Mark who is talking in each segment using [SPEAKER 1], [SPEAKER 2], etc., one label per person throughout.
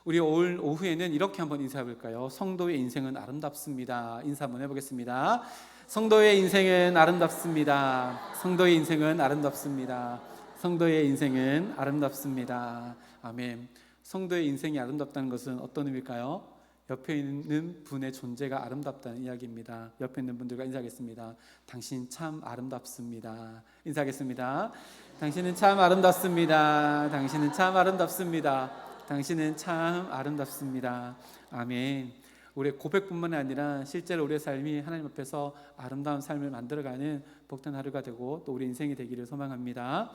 [SPEAKER 1] 우리 오늘 오후에는 이렇게 한번 인사해 볼까요? 성도의 인생은 아름답습니다. 인사 한번 해보겠습니다. 성도의 인생은 아름답습니다. 성도의 인생은 아름답습니다. 성도의 인생은 아름답습니다. 아멘. 성도의 인생이 아름답다는 것은 어떤 의미일까요? 옆에 있는 분의 존재가 아름답다는 이야기입니다. 옆에 있는 분들과 인사하겠습니다. 당신 참 아름답습니다. 인사하겠습니다. 당신은 참 아름답습니다. 당신은 참 아름답습니다. 당신은 참 아름답습니다. 아멘. 우리의 고백뿐만 아니라 실제로 우리의 삶이 하나님 앞에서 아름다운 삶을 만들어가는 복된 하루가 되고 또 우리 인생이 되기를 소망합니다.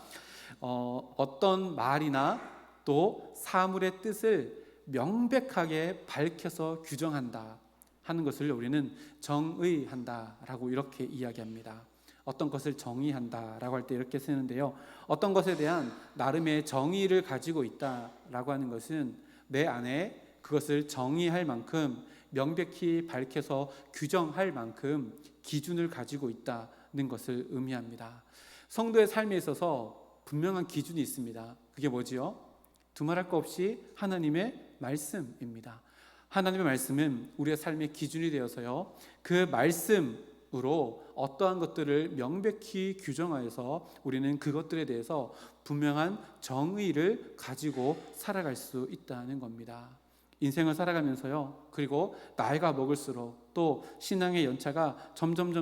[SPEAKER 1] 어떤 말이나 또 사물의 뜻을 명백하게 밝혀서 규정한다 하는 것을 우리는 정의한다라고 이렇게 이야기합니다. 어떤 것을 정의한다라고 할 때 이렇게 쓰는데요, 어떤 것에 대한 나름의 정의를 가지고 있다라고 하는 것은 내 안에 그것을 정의할 만큼 명백히 밝혀서 규정할 만큼 기준을 가지고 있다는 것을 의미합니다. 성도의 삶에 있어서 분명한 기준이 있습니다. 그게 뭐지요? 두말할 것 없이 하나님의 말씀입니다. 하나님의 말씀은 우리의 삶의 기준이 되어서요, 그 말씀으로 어떠한 것들을 명백히 규정하여서 우리는 그것들에 대해서 분명한 정의를 가지고 살아갈 수 있다는 겁니다. 인생을 살아가면서요, 그리고 나이가 먹을수록 또 신앙의 연차가 점점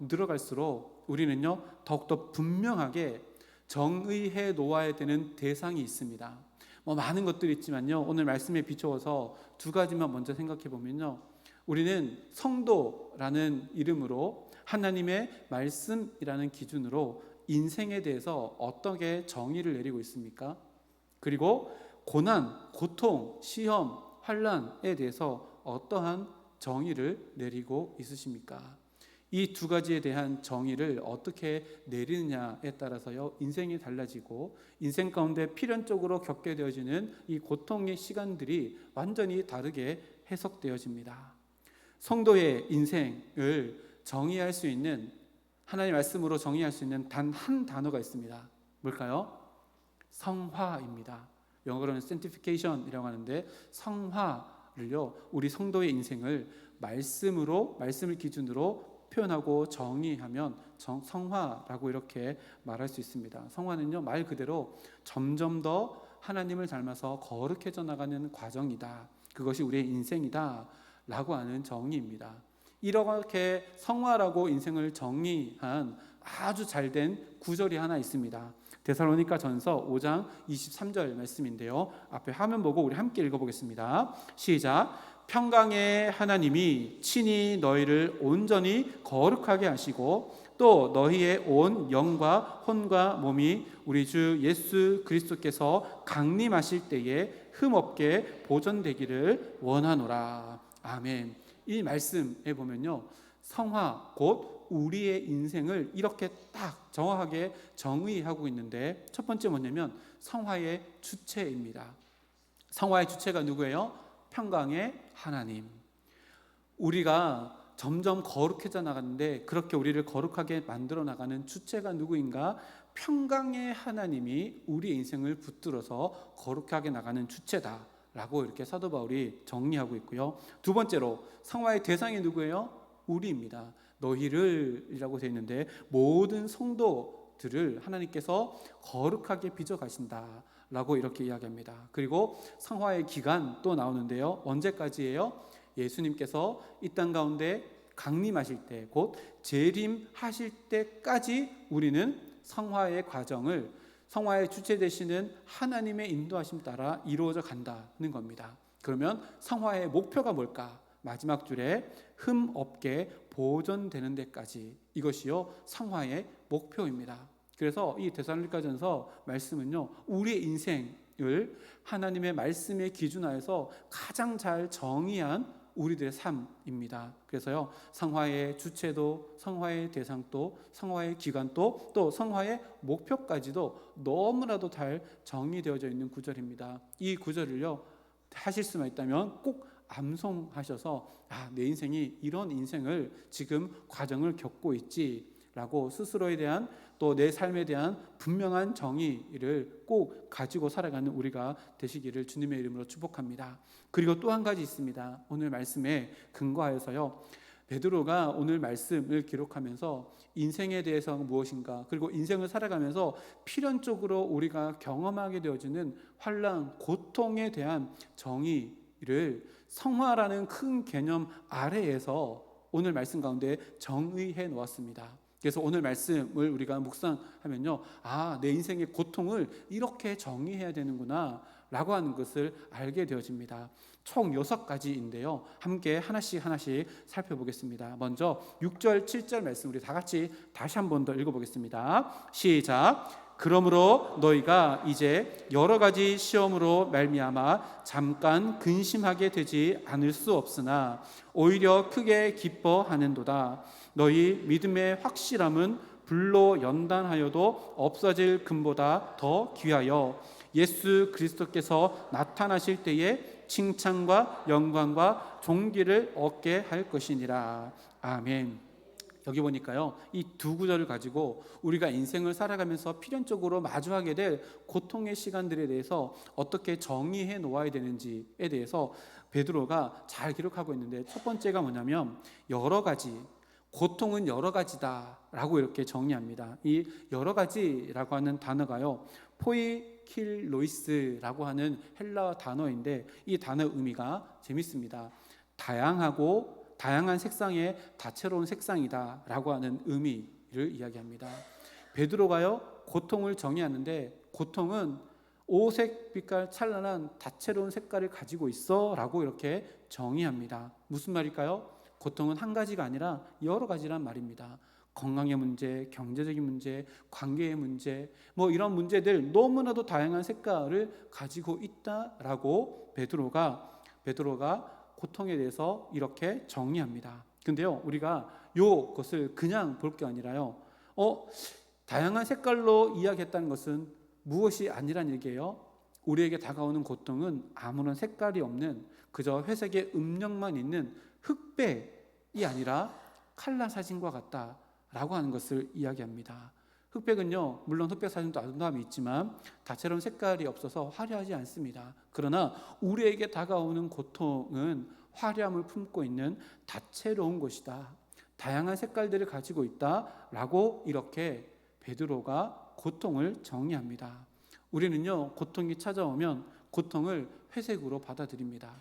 [SPEAKER 1] 늘어갈수록 우리는요 더욱더 분명하게 정의해 놓아야 되는 대상이 있습니다. 많은 것들이 있지만요, 오늘 말씀에 비추어서 두 가지만 먼저 생각해 보면요, 우리는 성도라는 이름으로 하나님의 말씀이라는 기준으로 인생에 대해서 어떻게 정의를 내리고 있습니까? 그리고 고난, 고통, 시험, 환난에 대해서 어떠한 정의를 내리고 있으십니까? 이 두 가지에 대한 정의를 어떻게 내리느냐에 따라서요, 인생이 달라지고 인생 가운데 필연적으로 겪게 되어지는 이 고통의 시간들이 완전히 다르게 해석되어집니다. 성도의 인생을 정의할 수 있는, 하나님의 말씀으로 정의할 수 있는 단 한 단어가 있습니다. 뭘까요? 성화입니다. 영어로는 sanctification이라고 하는데, 성화를요, 우리 성도의 인생을 말씀을 기준으로 표현하고 정의하면 성화라고 이렇게 말할 수 있습니다. 성화는요, 말 그대로 점점 더 하나님을 닮아서 거룩해져 나가는 과정이다, 그것이 우리의 인생이다 라고 하는 정의입니다. 이렇게 성화라고 인생을 정의한 아주 잘된 구절이 하나 있습니다. 데살로니가 전서 5장 23절 말씀인데요, 앞에 화면 보고 우리 함께 읽어보겠습니다. 시작. 평강의 하나님이 친히 너희를 온전히 거룩하게 하시고 또 너희의 온 영과 혼과 몸이 우리 주 예수 그리스도께서 강림하실 때에 흠없게 보존되기를 원하노라. 아멘. 이 말씀에 보면요, 성화 곧 우리의 인생을 이렇게 딱 정확하게 정의하고 있는데, 첫 번째 뭐냐면 성화의 주체입니다. 성화의 주체가 누구예요? 평강의 하나님. 우리가 점점 거룩해져 나가는데 그렇게 우리를 거룩하게 만들어 나가는 주체가 누구인가? 평강의 하나님이 우리의 인생을 붙들어서 거룩하게 나가는 주체다 라고 이렇게 사도 바울이 정리하고 있고요. 두 번째로 성화의 대상이 누구예요? 우리입니다. 너희를 이라고 되어 있는데, 모든 성도들을 하나님께서 거룩하게 빚어 가신다 라고 이렇게 이야기합니다. 그리고 성화의 기간 또 나오는데요, 언제까지예요? 예수님께서 이 땅 가운데 강림하실 때, 곧 재림하실 때까지 우리는 성화의 과정을 성화의 주체 되시는 하나님의 인도하심 따라 이루어져 간다는 겁니다. 그러면 성화의 목표가 뭘까? 마지막 줄에 흠 없게 보존되는 데까지, 이것이요 성화의 목표입니다. 그래서 이 데살로니가전서 말씀은요, 우리의 인생을 하나님의 말씀에 기준하여서 가장 잘 정의한 우리들의 삶입니다. 그래서요, 성화의 주체도, 성화의 대상도, 성화의 기간도, 또 성화의 목표까지도 너무나도 잘 정의되어져 있는 구절입니다. 이 구절을요, 하실 수만 있다면 꼭 암송하셔서 내 인생이 이런 인생을 지금 과정을 겪고 있지 라고 스스로에 대한 또 내 삶에 대한 분명한 정의를 꼭 가지고 살아가는 우리가 되시기를 주님의 이름으로 축복합니다. 그리고 또 한 가지 있습니다. 오늘 말씀에 근거하여서요, 베드로가 오늘 말씀을 기록하면서 인생에 대해서 무엇인가, 그리고 인생을 살아가면서 필연적으로 우리가 경험하게 되어지는 환난, 고통에 대한 정의를 성화라는 큰 개념 아래에서 오늘 말씀 가운데 정의해 놓았습니다. 그래서 오늘 말씀을 우리가 묵상하면요, 내 인생의 고통을 이렇게 정의해야 되는구나 라고 하는 것을 알게 되어집니다. 총 6가지인데요 함께 하나씩 살펴보겠습니다. 먼저 6절 7절 말씀 우리 다 같이 다시 한 번 더 읽어보겠습니다. 시작. 그러므로 너희가 이제 여러 가지 시험으로 말미암아 잠깐 근심하게 되지 않을 수 없으나 오히려 크게 기뻐하는도다. 너희 믿음의 확실함은 불로 연단하여도 없어질 금보다 더 귀하여 예수 그리스도께서 나타나실 때에 칭찬과 영광과 존귀를 얻게 할 것이니라. 아멘. 여기 보니까요, 이 두 구절을 가지고 우리가 인생을 살아가면서 필연적으로 마주하게 될 고통의 시간들에 대해서 어떻게 정의해 놓아야 되는지에 대해서 베드로가 잘 기록하고 있는데, 첫 번째가 뭐냐면 여러 가지, 고통은 여러 가지다 라고 이렇게 정의합니다. 이 여러 가지라고 하는 단어가요, 포이킬로이스라고 하는 헬라어 단어인데, 이 단어 의미가 재밌습니다. 다양한 색상의 다채로운 색상이다 라고 하는 의미를 이야기합니다. 베드로가요, 고통을 정의하는데, 고통은 오색 빛깔 찬란한 다채로운 색깔을 가지고 있어 라고 이렇게 정의합니다. 무슨 말일까요? 고통은 한 가지가 아니라 여러 가지란 말입니다. 건강의 문제, 경제적인 문제, 관계의 문제, 이런 문제들 너무나도 다양한 색깔을 가지고 있다라고 베드로가 고통에 대해서 이렇게 정의합니다. 근데요, 우리가 이것을 그냥 볼 게 아니라요, 다양한 색깔로 이야기했다는 것은 무엇이 아니란 얘기예요. 우리에게 다가오는 고통은 아무런 색깔이 없는 그저 회색의 음영만 있는 흑백이 아니라 칼라 사진과 같다라고 하는 것을 이야기합니다. 흑백은요, 물론 흑백 사진도 아름다움이 있지만 다채로운 색깔이 없어서 화려하지 않습니다. 그러나 우리에게 다가오는 고통은 화려함을 품고 있는 다채로운 것이다, 다양한 색깔들을 가지고 있다라고 이렇게 베드로가 고통을 정의합니다. 우리는요, 고통이 찾아오면 고통을 회색으로 받아들입니다.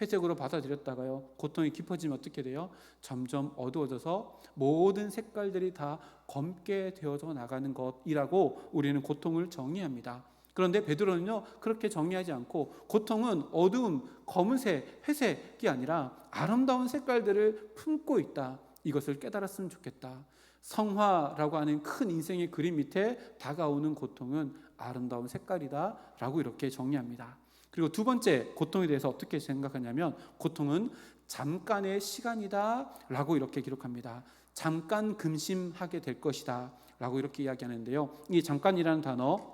[SPEAKER 1] 회색으로 받아들였다가요, 고통이 깊어지면 어떻게 돼요? 점점 어두워져서 모든 색깔들이 다 검게 되어져 나가는 것이라고 우리는 고통을 정의합니다. 그런데 베드로는요, 그렇게 정의하지 않고 고통은 어두움, 검은색, 회색이 아니라 아름다운 색깔들을 품고 있다, 이것을 깨달았으면 좋겠다. 성화라고 하는 큰 인생의 그림 밑에 다가오는 고통은 아름다운 색깔이다 라고 이렇게 정의합니다. 그리고 두 번째, 고통에 대해서 어떻게 생각하냐면, 고통은 잠깐의 시간이다 라고 이렇게 기록합니다. 잠깐 근심하게 될 것이다 라고 이렇게 이야기하는데요, 이 잠깐이라는 단어,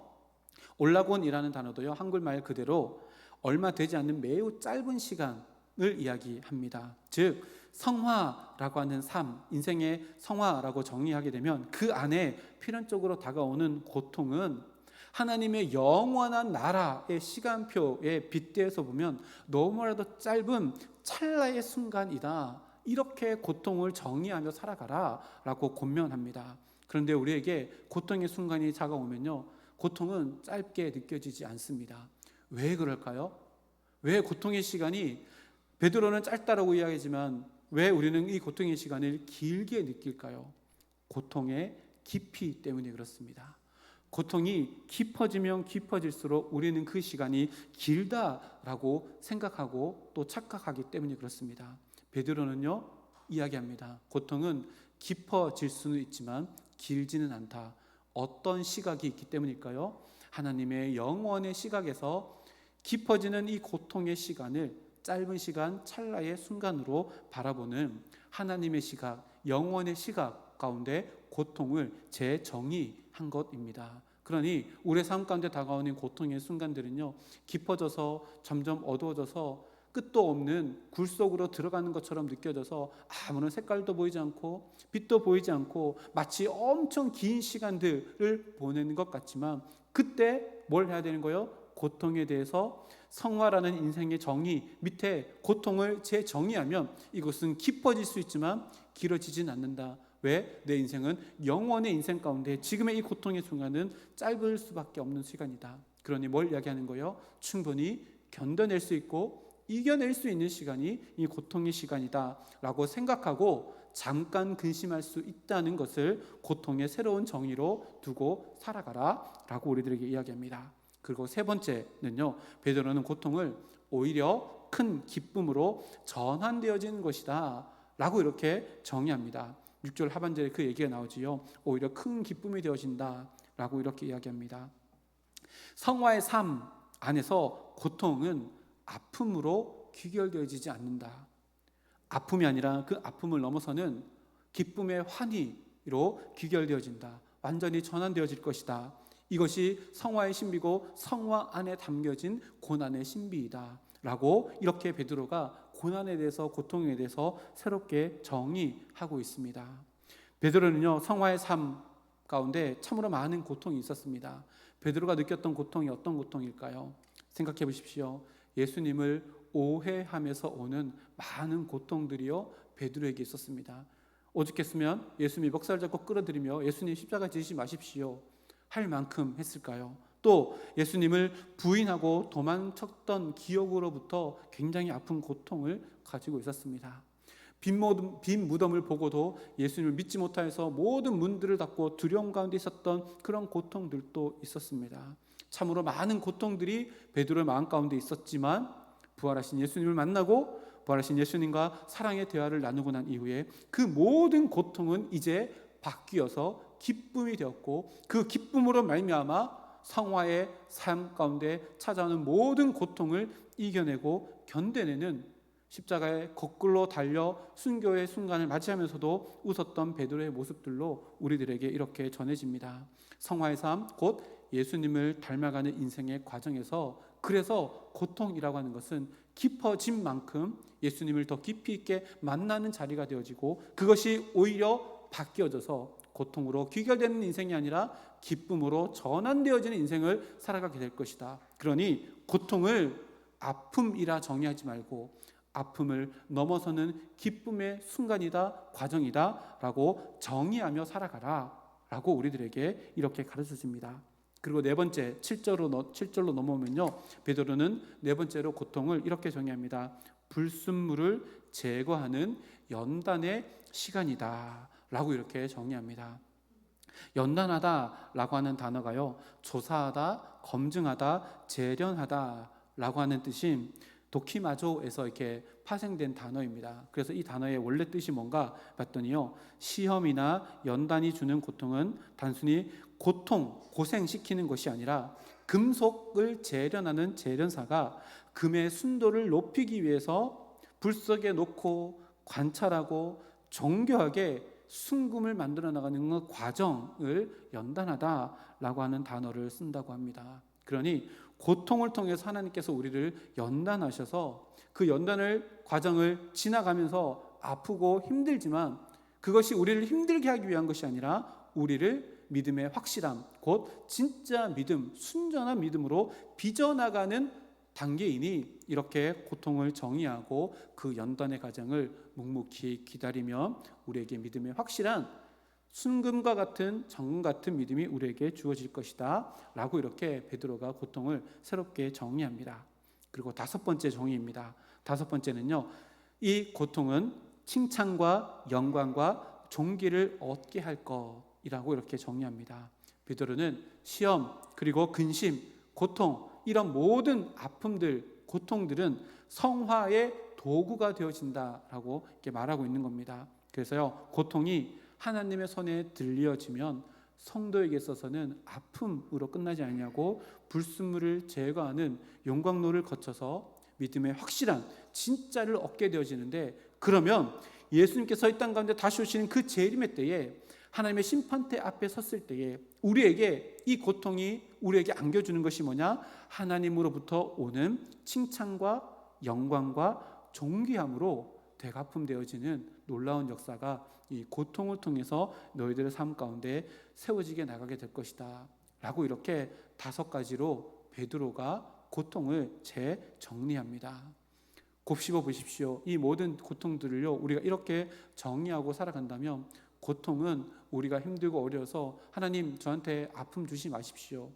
[SPEAKER 1] 올라곤이라는 단어도요, 한글말 그대로 얼마 되지 않는 매우 짧은 시간을 이야기합니다. 즉 성화라고 하는 삶, 인생의 성화라고 정의하게 되면 그 안에 필연적으로 다가오는 고통은 하나님의 영원한 나라의 시간표에 빗대어서 보면 너무나도 짧은 찰나의 순간이다, 이렇게 고통을 정의하며 살아가라 라고 권면합니다. 그런데 우리에게 고통의 순간이 다가오면요, 고통은 짧게 느껴지지 않습니다. 왜 그럴까요? 왜 고통의 시간이, 베드로는 짧다라고 이야기하지만 왜 우리는 이 고통의 시간을 길게 느낄까요? 고통의 깊이 때문에 그렇습니다. 고통이 깊어지면 깊어질수록 우리는 그 시간이 길다라고 생각하고 또 착각하기 때문에 그렇습니다. 베드로는요, 이야기합니다. 고통은 깊어질 수는 있지만 길지는 않다. 어떤 시각이 있기 때문일까요? 하나님의 영원의 시각에서 깊어지는 이 고통의 시간을 짧은 시간, 찰나의 순간으로 바라보는 하나님의 시각, 영원의 시각 가운데 고통을 재정의한 것입니다. 그러니 우리의 삶 가운데 다가오는 고통의 순간들은요, 깊어져서 점점 어두워져서 끝도 없는 굴 속으로 들어가는 것처럼 느껴져서 아무런 색깔도 보이지 않고 빛도 보이지 않고 마치 엄청 긴 시간들을 보내는 것 같지만, 그때 뭘 해야 되는 거예요? 고통에 대해서 성화라는 인생의 정의 밑에 고통을 재정의하면 이것은 깊어질 수 있지만 길어지진 않는다. 왜? 내 인생은 영원의 인생 가운데 지금의 이 고통의 순간은 짧을 수밖에 없는 시간이다. 그러니 뭘 이야기하는 거예요? 충분히 견뎌낼 수 있고 이겨낼 수 있는 시간이 이 고통의 시간이다 라고 생각하고 잠깐 근심할 수 있다는 것을 고통의 새로운 정의로 두고 살아가라 라고 우리들에게 이야기합니다. 그리고 세 번째는요, 베드로는 고통을 오히려 큰 기쁨으로 전환되어지는 것이다 라고 이렇게 정의합니다. 6절 하반절에 그 얘기가 나오지요. 오히려 큰 기쁨이 되어진다 라고 이렇게 이야기합니다. 성화의 삶 안에서 고통은 아픔으로 귀결되어지지 않는다. 아픔이 아니라 그 아픔을 넘어서는 기쁨의 환희로 귀결되어진다. 완전히 전환되어질 것이다. 이것이 성화의 신비고 성화 안에 담겨진 고난의 신비이다 라고 이렇게 베드로가 고난에 대해서, 고통에 대해서 새롭게 정의하고 있습니다. 베드로는요, 성화의 삶 가운데 참으로 많은 고통이 있었습니다. 베드로가 느꼈던 고통이 어떤 고통일까요? 생각해 보십시오. 예수님을 오해하면서 오는 많은 고통들이요 베드로에게 있었습니다. 오죽했으면 예수님이 멱살 잡고 끌어들이며 예수님 십자가 지시지 마십시오 할 만큼 했을까요? 또 예수님을 부인하고 도망쳤던 기억으로부터 굉장히 아픈 고통을 가지고 있었습니다. 빈 무덤을 보고도 예수님을 믿지 못하여서 모든 문들을 닫고 두려움 가운데 있었던 그런 고통들도 있었습니다. 참으로 많은 고통들이 베드로의 마음 가운데 있었지만 부활하신 예수님을 만나고 부활하신 예수님과 사랑의 대화를 나누고 난 이후에 그 모든 고통은 이제 바뀌어서 기쁨이 되었고, 그 기쁨으로 말미암아 성화의 삶 가운데 찾아오는 모든 고통을 이겨내고 견뎌내는, 십자가에 거꾸로 달려 순교의 순간을 맞이하면서도 웃었던 베드로의 모습들로 우리들에게 이렇게 전해집니다. 성화의 삶, 곧 예수님을 닮아가는 인생의 과정에서, 그래서 고통이라고 하는 것은 깊어진 만큼 예수님을 더 깊이 있게 만나는 자리가 되어지고, 그것이 오히려 바뀌어져서 고통으로 귀결되는 인생이 아니라 기쁨으로 전환되어지는 인생을 살아가게 될 것이다. 그러니 고통을 아픔이라 정의하지 말고 아픔을 넘어서는 기쁨의 순간이다, 과정이다 라고 정의하며 살아가라 라고 우리들에게 이렇게 가르쳐줍니다. 그리고 네 번째 7절로 넘어오면요, 베드로는 네 번째로 고통을 이렇게 정의합니다. 불순물을 제거하는 연단의 시간이다 라고 이렇게 정의합니다. 연단하다 라고 하는 단어가요, 조사하다, 검증하다, 재련하다 라고 하는 뜻인 도키마조에서 이렇게 파생된 단어입니다. 그래서 이 단어의 원래 뜻이 뭔가 봤더니요, 시험이나 연단이 주는 고통은 단순히 고생시키는 것이 아니라 금속을 재련하는 재련사가 금의 순도를 높이기 위해서 불 속에 놓고 관찰하고 정교하게 순금을 만들어 나가는 그 과정을 연단하다라고 하는 단어를 쓴다고 합니다. 그러니 고통을 통해서 하나님께서 우리를 연단하셔서 그 연단을 과정을 지나가면서 아프고 힘들지만 그것이 우리를 힘들게 하기 위한 것이 아니라 우리를 믿음의 확실함, 곧 진짜 믿음, 순전한 믿음으로 빚어나가는 단계이니 이렇게 고통을 정의하고 그 연단의 과정을 묵묵히 기다리며 우리에게 믿음의 확실한 순금과 같은 정금 같은 믿음이 우리에게 주어질 것이다 라고 이렇게 베드로가 고통을 새롭게 정의합니다. 그리고 다섯 번째 정의입니다. 다섯 번째는요, 이 고통은 칭찬과 영광과 존귀를 얻게 할 것이라고 이렇게 정의합니다. 베드로는 시험, 그리고 근심, 고통, 이런 모든 아픔들, 고통들은 성화의 도구가 되어진다라고 이렇게 말하고 있는 겁니다. 그래서요, 고통이 하나님의 손에 들려지면 성도에게 있어서는 아픔으로 끝나지 않냐고 불순물을 제거하는 용광로를 거쳐서 믿음의 확실한 진짜를 얻게 되어지는데, 그러면 예수님께서 이 땅 가운데 다시 오시는 그 재림의 때에 하나님의 심판대 앞에 섰을 때에 우리에게 이 고통이 우리에게 안겨주는 것이 뭐냐? 하나님으로부터 오는 칭찬과 영광과 존귀함으로 되갚음되어지는 놀라운 역사가 이 고통을 통해서 너희들의 삶 가운데 세워지게 나가게 될 것이다 라고 이렇게 5가지로 베드로가 고통을 재정리합니다. 곱씹어 보십시오. 이 모든 고통들을요, 우리가 이렇게 정리하고 살아간다면 고통은 우리가 힘들고 어려워서 하나님 저한테 아픔 주지 마십시오,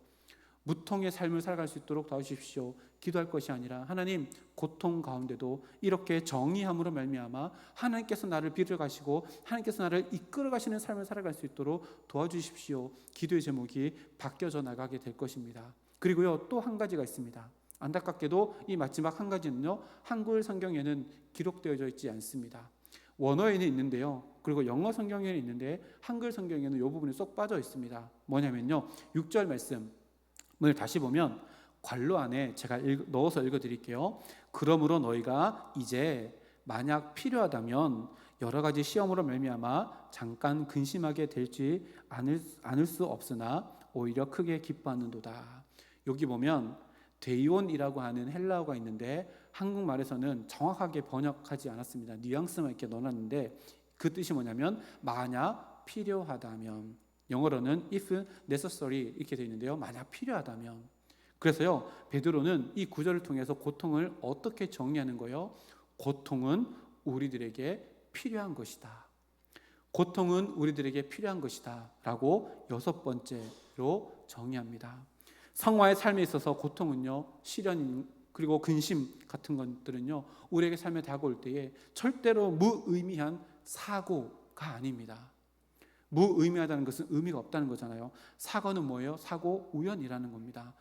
[SPEAKER 1] 무통의 삶을 살아갈 수 있도록 도와주십시오, 기도할 것이 아니라 하나님 고통 가운데도 이렇게 정의함으로 말미암아 하나님께서 나를 빌어가시고 하나님께서 나를 이끌어가시는 삶을 살아갈 수 있도록 도와주십시오, 기도의 제목이 바뀌어져 나가게 될 것입니다. 그리고요, 또 한 가지가 있습니다. 안타깝게도 이 마지막 한 가지는요, 한글 성경에는 기록되어져 있지 않습니다. 원어에는 있는데요, 그리고 영어 성경에는 있는데 한글 성경에는 이 부분이 쏙 빠져 있습니다. 뭐냐면요, 6절 말씀을 다시 보면 괄호 안에 제가 넣어서 읽어드릴게요. 그러므로 너희가 이제 만약 필요하다면 여러 가지 시험으로 말미암아 잠깐 근심하게 될지 않을 수 없으나 오히려 크게 기뻐하는도다. 여기 보면 데이온이라고 하는 헬라어가 있는데 한국말에서는 정확하게 번역하지 않았습니다. 뉘앙스만 이렇게 넣어놨는데 그 뜻이 뭐냐면 만약 필요하다면, 영어로는 if necessary 이렇게 되어 있는데요, 만약 필요하다면. 그래서요, 베드로는 이 구절을 통해서 고통을 어떻게 정리하는 거예요? 고통은 우리들에게 필요한 것이다. 고통은 우리들에게 필요한 것이다 라고 6번째로 정의합니다. 성화의 삶에 있어서 고통은요, 시련 그리고 근심 같은 것들은요, 우리에게 삶에 다가올 때에 절대로 무의미한 사고가 아닙니다. 무의미하다는 것은 의미가 없다는 거잖아요. 사고는 뭐예요? 사고, 우연이라는 겁니다.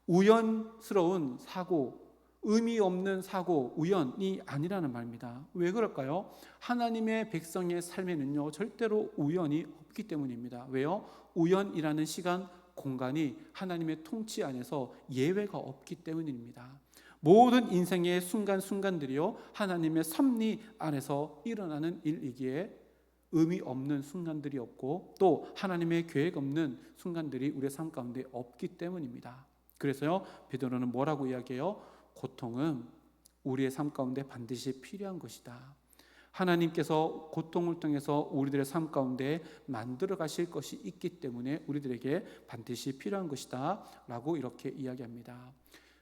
[SPEAKER 1] 우연스러운 사고, 의미 없는 사고, 우연이 아니라는 말입니다. 왜 그럴까요? 하나님의 백성의 삶에는요, 절대로 우연이 없기 때문입니다. 왜요? 우연이라는 시간, 공간이 하나님의 통치 안에서 예외가 없기 때문입니다. 모든 인생의 순간순간들이요, 하나님의 섭리 안에서 일어나는 일이기에 의미 없는 순간들이 없고 또 하나님의 계획 없는 순간들이 우리의 삶 가운데 없기 때문입니다. 그래서요, 베드로는 뭐라고 이야기해요? 고통은 우리의 삶 가운데 반드시 필요한 것이다. 하나님께서 고통을 통해서 우리들의 삶 가운데 만들어 가실 것이 있기 때문에 우리들에게 반드시 필요한 것이다 라고 이렇게 이야기합니다.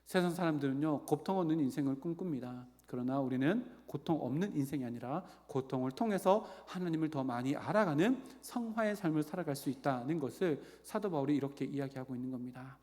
[SPEAKER 1] 세상 사람들은요, 고통 없는 인생을 꿈꿉니다. 그러나 우리는 고통 없는 인생이 아니라 고통을 통해서 하나님을 더 많이 알아가는 성화의 삶을 살아갈 수 있다는 것을 사도 바울이 이렇게 이야기하고 있는 겁니다.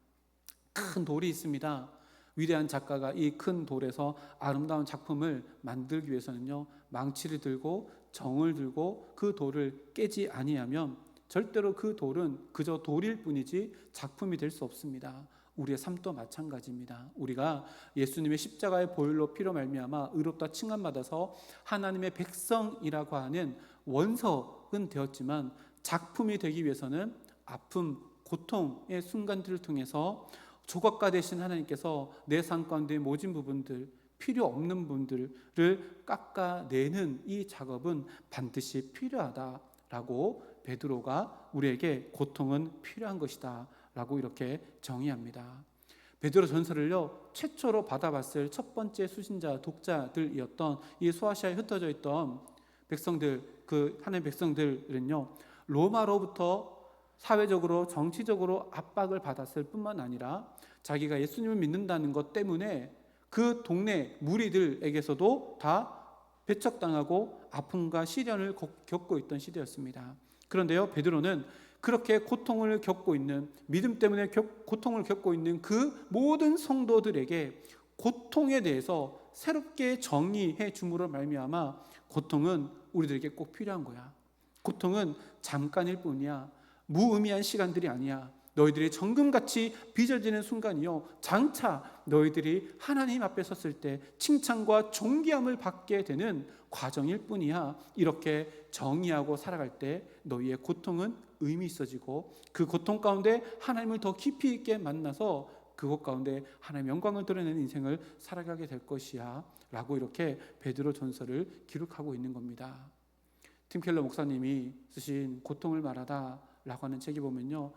[SPEAKER 1] 큰 돌이 있습니다. 위대한 작가가 이 큰 돌에서 아름다운 작품을 만들기 위해서는요, 망치를 들고 정을 들고 그 돌을 깨지 아니하면 절대로 그 돌은 그저 돌일 뿐이지 작품이 될 수 없습니다. 우리의 삶도 마찬가지입니다. 우리가 예수님의 십자가의 보혈로 피로 말미암아 의롭다 칭함받아서 하나님의 백성이라고 하는 원석은 되었지만 작품이 되기 위해서는 아픔, 고통의 순간들을 통해서 조각가 되신 하나님께서 내 삶 가운데 모진 부분들, 필요 없는 분들을 깎아내는 이 작업은 반드시 필요하다라고 베드로가 우리에게 고통은 필요한 것이다 라고 이렇게 정의합니다. 베드로 전서를요, 최초로 받아봤을 첫 번째 수신자 독자들이었던 이 소아시아에 흩어져 있던 백성들, 그 하나님의 백성들은요, 로마로부터 사회적으로 정치적으로 압박을 받았을 뿐만 아니라 자기가 예수님을 믿는다는 것 때문에 그 동네 무리들에게서도 다 배척당하고 아픔과 시련을 겪고 있던 시대였습니다. 그런데요, 베드로는 그렇게 고통을 겪고 있는, 믿음 때문에 고통을 겪고 있는 그 모든 성도들에게 고통에 대해서 새롭게 정의해 줌으로 말미암아 고통은 우리들에게 꼭 필요한 거야. 고통은 잠깐일 뿐이야. 무의미한 시간들이 아니야. 너희들이 정금같이 빚어지는 순간이요, 장차 너희들이 하나님 앞에 섰을 때 칭찬과 존귀함을 받게 되는 과정일 뿐이야. 이렇게 정의하고 살아갈 때 너희의 고통은 의미 있어지고 그 고통 가운데 하나님을 더 깊이 있게 만나서 그곳 가운데 하나님의 영광을 드러내는 인생을 살아가게 될 것이야 라고 이렇게 베드로 전서를 기록하고 있는 겁니다. 팀 켈러 목사님이 쓰신 고통을 말하다 라고 하는 책에 보면요,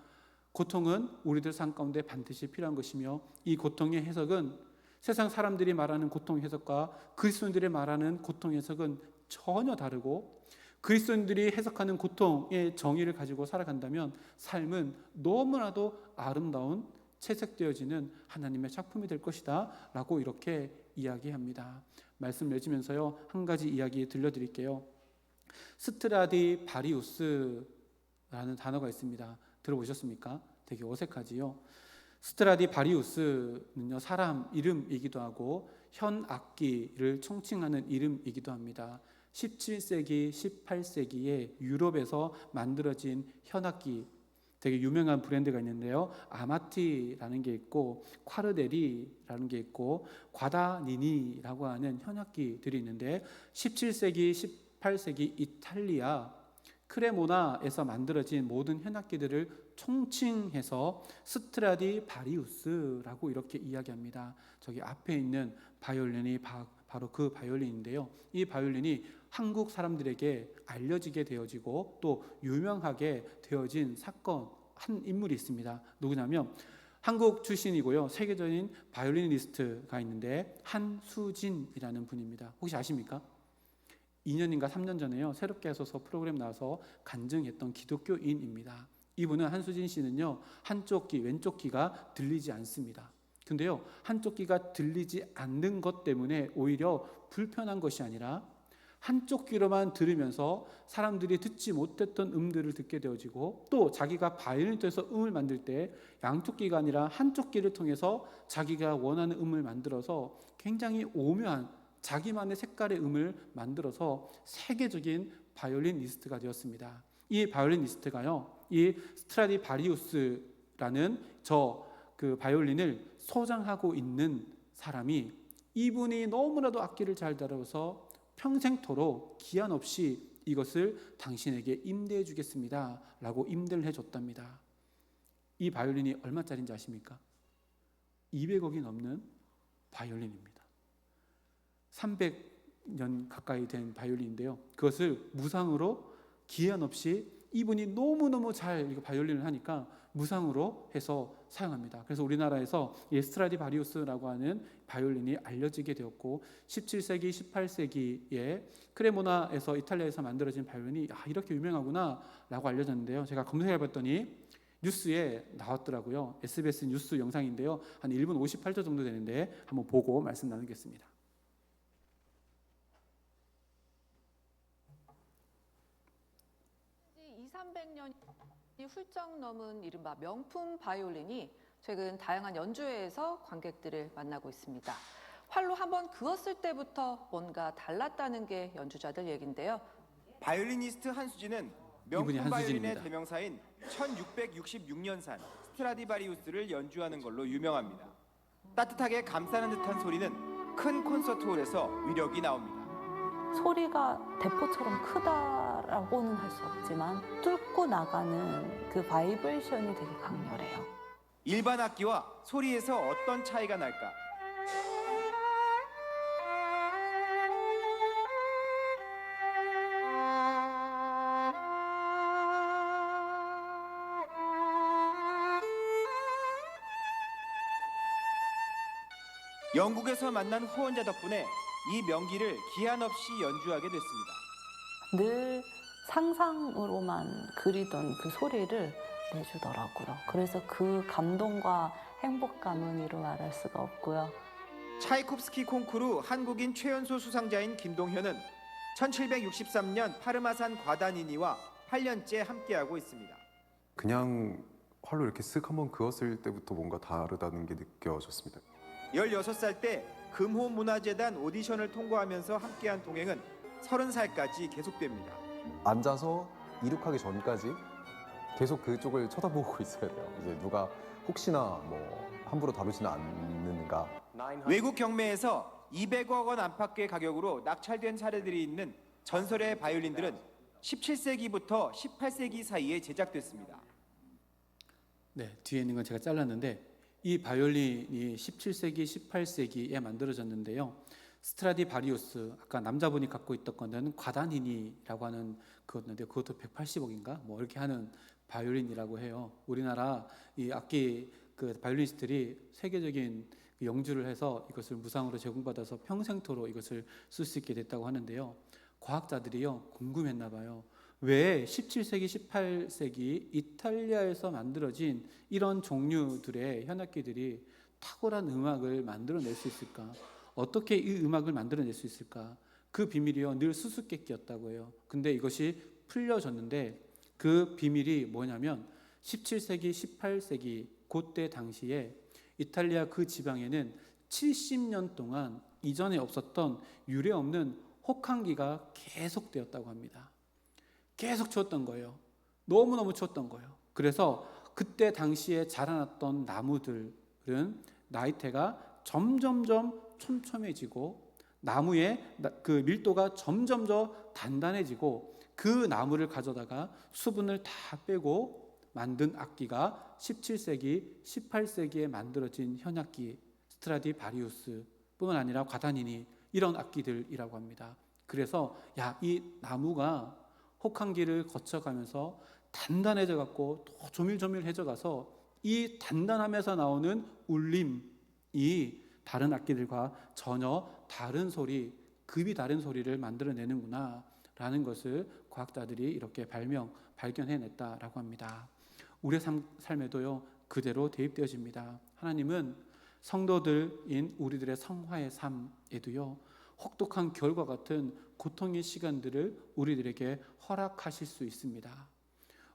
[SPEAKER 1] 고통은 우리들 삶 가운데 반드시 필요한 것이며 이 고통의 해석은 세상 사람들이 말하는 고통 해석과 그리스도인들이 말하는 고통 해석은 전혀 다르고, 그리스도인들이 해석하는 고통의 정의를 가지고 살아간다면 삶은 너무나도 아름다운 채색되어지는 하나님의 작품이 될 것이다 라고 이렇게 이야기합니다. 말씀 맺으면서요, 한 가지 이야기 들려드릴게요. 스트라디바리우스라는 단어가 있습니다. 들어보셨습니까? 되게 어색하지요. 스트라디바리우스는요, 사람 이름이기도 하고 현악기를 총칭하는 이름이기도 합니다. 17세기, 18세기에 유럽에서 만들어진 현악기, 되게 유명한 브랜드가 있는데요, 아마티라는 게 있고 콰르데리라는 게 있고 과다니니라고 하는 현악기들이 있는데, 17세기, 18세기 이탈리아 크레모나에서 만들어진 모든 현악기들을 총칭해서 스트라디바리우스라고 이렇게 이야기합니다. 저기 앞에 있는 바이올린이 바로 그 바이올린인데요, 이 바이올린이 한국 사람들에게 알려지게 되어지고 또 유명하게 되어진 사건, 한 인물이 있습니다. 누구냐면 한국 출신이고요, 세계적인 바이올리니스트가 있는데 한수진이라는 분입니다. 혹시 아십니까? 2년인가 3년 전에요, 새롭게 하소서 프로그램 나와서 간증했던 기독교인입니다. 이분은, 한수진 씨는요, 한쪽 귀, 왼쪽 귀가 들리지 않습니다. 근데요, 한쪽 귀가 들리지 않는 것 때문에 오히려 불편한 것이 아니라 한쪽 귀로만 들으면서 사람들이 듣지 못했던 음들을 듣게 되어지고, 또 자기가 바이올리니스트에서 음을 만들 때 양쪽 귀가 아니라 한쪽 귀를 통해서 자기가 원하는 음을 만들어서 굉장히 오묘한 자기만의 색깔의 음을 만들어서 세계적인 바이올리니스트가 되었습니다. 이 바이올리니스트가요, 이 스트라디바리우스라는 그 바이올린을 소장하고 있는 사람이, 이분이 너무나도 악기를 잘 다뤄서 평생토록 기한 없이 이것을 당신에게 임대해 주겠습니다 라고 임대를 해줬답니다. 이 바이올린이 얼마짜리인지 아십니까? 200억이 넘는 바이올린입니다. 300년 가까이 된 바이올린인데요, 그것을 무상으로 기한 없이 이분이 너무너무 잘 바이올린을 하니까 무상으로 해서 사용합니다. 그래서 우리나라에서 스트라디바리우스라고 하는 바이올린이 알려지게 되었고, 17세기, 18세기에 크레모나에서, 이탈리아에서 만들어진 바이올린이 이렇게 유명하구나 라고 알려졌는데요, 제가 검색해봤더니 뉴스에 나왔더라고요. SBS 뉴스 영상인데요, 한 1분 58초 정도 되는데 한번 보고 말씀 나누겠습니다.
[SPEAKER 2] 300년이 훌쩍 넘은 이른바 명품 바이올린이 최근 다양한 연주회에서 관객들을 만나고 있습니다. 활로 한번 그었을 때부터 뭔가 달랐다는 게 연주자들 얘긴데요.
[SPEAKER 3] 바이올리니스트 한수진은 명품 바이올린의 대명사인 1666년산 스트라디바리우스를 연주하는 걸로 유명합니다. 따뜻하게 감싸는 듯한 소리는 큰 콘서트홀에서 위력이 나옵니다.
[SPEAKER 4] 소리가 대포처럼 크다라고는 할 수 없지만 뚫고 나가는 그 바이브레이션이 되게 강렬해요.
[SPEAKER 3] 일반 악기와 소리에서 어떤 차이가 날까? 영국에서 만난 후원자 덕분에 이 명기를 기한 없이 연주하게 됐습니다.
[SPEAKER 4] 늘 상상으로만 그리던 그 소리를 내주더라고요. 그래서 그 감동과 행복감은 이루 말할 수가 없고요.
[SPEAKER 3] 차이콥스키 콩쿠르 한국인 최연소 수상자인 김동현은 1763년 파르마산 과다니니와 8년째 함께하고 있습니다.
[SPEAKER 5] 그냥 활로 이렇게 쓱 한번 그었을 때부터 뭔가 다르다는 게 느껴졌습니다.
[SPEAKER 3] 16살 때 금호문화재단 오디션을 통과하면서 함께한 동행은 30살까지 계속됩니다.
[SPEAKER 5] 앉아서 이륙하기 전까지 계속 그쪽을 쳐다보고 있어야 돼요. 이제 누가 혹시나 뭐 함부로 다루지는 않는가.
[SPEAKER 3] 외국 경매에서 200억 원 안팎의 가격으로 낙찰된 사례들이 있는 전설의 바이올린들은 17세기부터 18세기 사이에 제작됐습니다.
[SPEAKER 1] 네, 뒤에 있는 건 제가 잘랐는데, 이 바이올린이 17세기, 18세기에 만들어졌는데요, 스트라디바리우스, 아까 남자분이 갖고 있던 거는 과다니니라고 하는 그거였는데, 그것도 180억인가 뭐 이렇게 하는 바이올린이라고 해요. 우리나라 이 악기 그 바이올리니스트들이 세계적인 영주를 해서 이것을 무상으로 제공받아서 평생토록 이것을 쓸 수 있게 됐다고 하는데요. 과학자들이요 궁금했나 봐요. 왜 17세기, 18세기 이탈리아에서 만들어진 이런 종류들의 현악기들이 탁월한 음악을 만들어낼 수 있을까? 어떻게 이 음악을 만들어낼 수 있을까? 그 비밀이요 늘 수수께끼였다고 해요. 근데 이것이 풀려졌는데 그 비밀이 뭐냐면 17세기, 18세기 그때 당시에 이탈리아 그 지방에는 70년 동안 이전에 없었던 유례없는 혹한기가 계속되었다고 합니다. 계속 추웠던 거예요. 너무너무 추웠던 거예요. 그래서 그때 당시에 자라났던 나무들은 나이테가 점점점 촘촘해지고 나무의 그 밀도가 점점 더 단단해지고 그 나무를 가져다가 수분을 다 빼고 만든 악기가 17세기, 18세기에 만들어진 현악기 스트라디바리우스 뿐만 아니라 과다니니 이런 악기들이라고 합니다. 그래서 이 나무가 혹한기를 거쳐가면서 단단해져 갖고 또 조밀조밀해져 가서 이 단단함에서 나오는 울림이 다른 악기들과 전혀 다른 소리, 급이 다른 소리를 만들어내는구나 라는 것을 과학자들이 이렇게 발견해냈다라고 합니다. 우리의 삶에도요 그대로 대입되어집니다. 하나님은 성도들인 우리들의 성화의 삶에도요 혹독한 겨울과 같은 고통의 시간들을 우리들에게 허락하실 수 있습니다.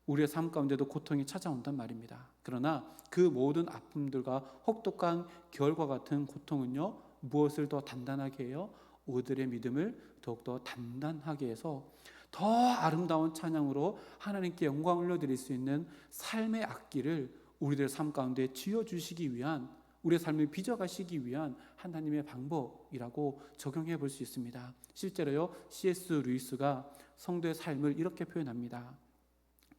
[SPEAKER 1] 우리의 삶 가운데도 고통이 찾아온단 말입니다. 그러나 그 모든 아픔들과 혹독한 겨울과 같은 고통은요 무엇을 더 단단하게 해요? 우리들의 믿음을 더욱더 단단하게 해서 더 아름다운 찬양으로 하나님께 영광 올려드릴 수 있는 삶의 악기를 우리들의 삶 가운데 쥐어주시기 위한, 우리의 삶을 빚어가시기 위한 하나님의 방법이라고 적용해 볼 수 있습니다. 실제로요 C.S. 루이스가 성도의 삶을 이렇게 표현합니다.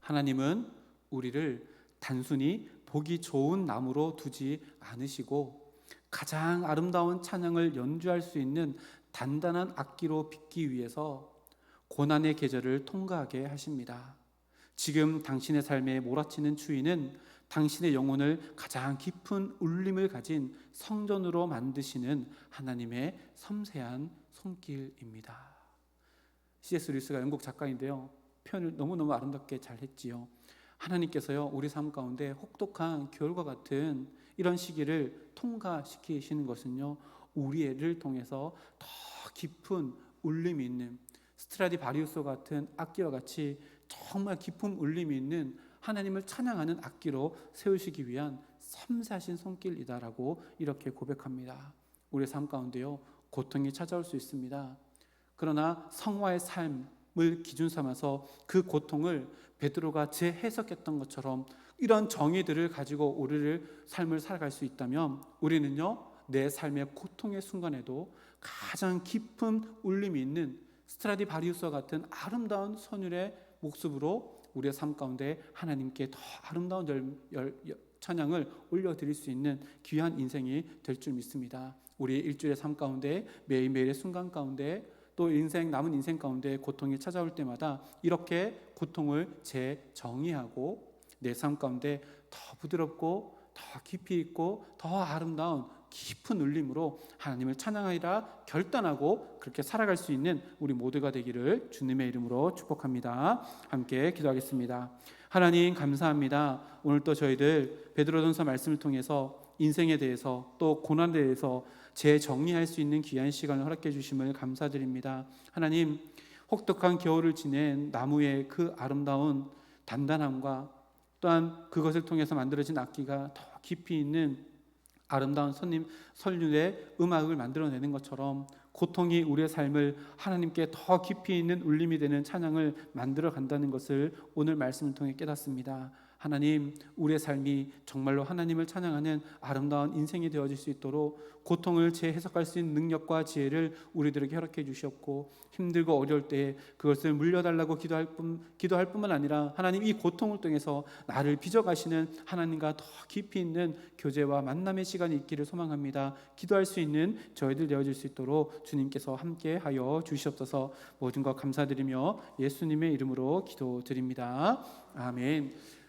[SPEAKER 1] 하나님은 우리를 단순히 보기 좋은 나무로 두지 않으시고 가장 아름다운 찬양을 연주할 수 있는 단단한 악기로 빚기 위해서 고난의 계절을 통과하게 하십니다. 지금 당신의 삶에 몰아치는 추위는 당신의 영혼을 가장 깊은 울림을 가진 성전으로 만드시는 하나님의 섬세한 손길입니다. C.S. 루이스가 영국 작가인데요 표현을 너무너무 아름답게 잘 했지요. 하나님께서요 우리 삶 가운데 혹독한 겨울과 같은 이런 시기를 통과시키시는 것은요 우리를 통해서 더 깊은 울림이 있는 스트라디바리우스 같은 악기와 같이 정말 깊은 울림이 있는 하나님을 찬양하는 악기로 세우시기 위한 섬세하신 손길이다라고 이렇게 고백합니다. 우리의 삶 가운데요 고통이 찾아올 수 있습니다. 그러나 성화의 삶을 기준 삼아서 그 고통을 베드로가 재해석했던 것처럼 이런 정의들을 가지고 우리를 삶을 살아갈 수 있다면 우리는요 내 삶의 고통의 순간에도 가장 깊은 울림이 있는 스트라디바리우스와 같은 아름다운 선율의 목습으로 우리의 삶 가운데 하나님께 더 아름다운 찬양을 올려드릴 수 있는 귀한 인생이 될 줄 믿습니다. 우리 일주일의 삶 가운데 매일매일의 순간 가운데 또 남은 인생 가운데 고통이 찾아올 때마다 이렇게 고통을 재정의하고 내 삶 가운데 더 부드럽고 더 깊이 있고 더 아름다운 깊은 울림으로 하나님을 찬양하리라 결단하고 그렇게 살아갈 수 있는 우리 모두가 되기를 주님의 이름으로 축복합니다. 함께 기도하겠습니다. 하나님 감사합니다. 오늘 또 저희들 베드로전서 말씀을 통해서 인생에 대해서 또 고난에 대해서 재정리할 수 있는 귀한 시간을 허락해 주심을 감사드립니다. 하나님 혹독한 겨울을 지낸 나무의 그 아름다운 단단함과 또한 그것을 통해서 만들어진 악기가 더 깊이 있는 아름다운 선율의 음악을 만들어내는 것처럼 고통이 우리의 삶을 하나님께 더 깊이 있는 울림이 되는 찬양을 만들어 간다는 것을 오늘 말씀을 통해 깨닫습니다. 하나님 우리의 삶이 정말로 하나님을 찬양하는 아름다운 인생이 되어질 수 있도록 고통을 재해석할 수 있는 능력과 지혜를 우리들에게 허락해 주셨고 힘들고 어려울 때 그것을 물려달라고 기도할 뿐만 아니라 하나님 이 고통을 통해서 나를 빚어가시는 하나님과 더 깊이 있는 교제와 만남의 시간이 있기를 소망합니다. 기도할 수 있는 저희들 되어질 수 있도록 주님께서 함께하여 주시옵소서. 모든 것 감사드리며 예수님의 이름으로 기도드립니다. 아멘.